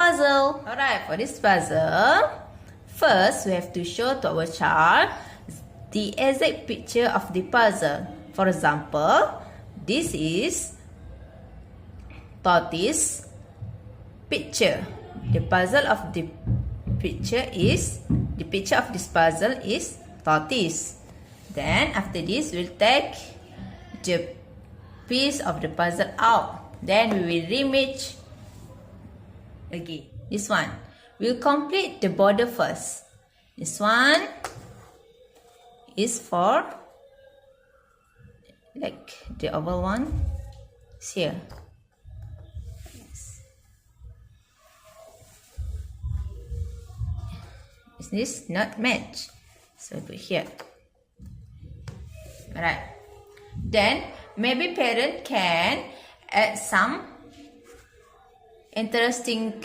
puzzle. Alright, for this puzzle, first we have to show to our child the exact picture of the puzzle. For example, this is tortoise picture. The puzzle of the picture of this puzzle is tortoise. Then after this, we'll take the piece of the puzzle out. Then we will rematch again. This one. We'll complete the border first. This one is for like the oval one. It's here. Is this not match? So put here. Alright. Then maybe parent can add some interesting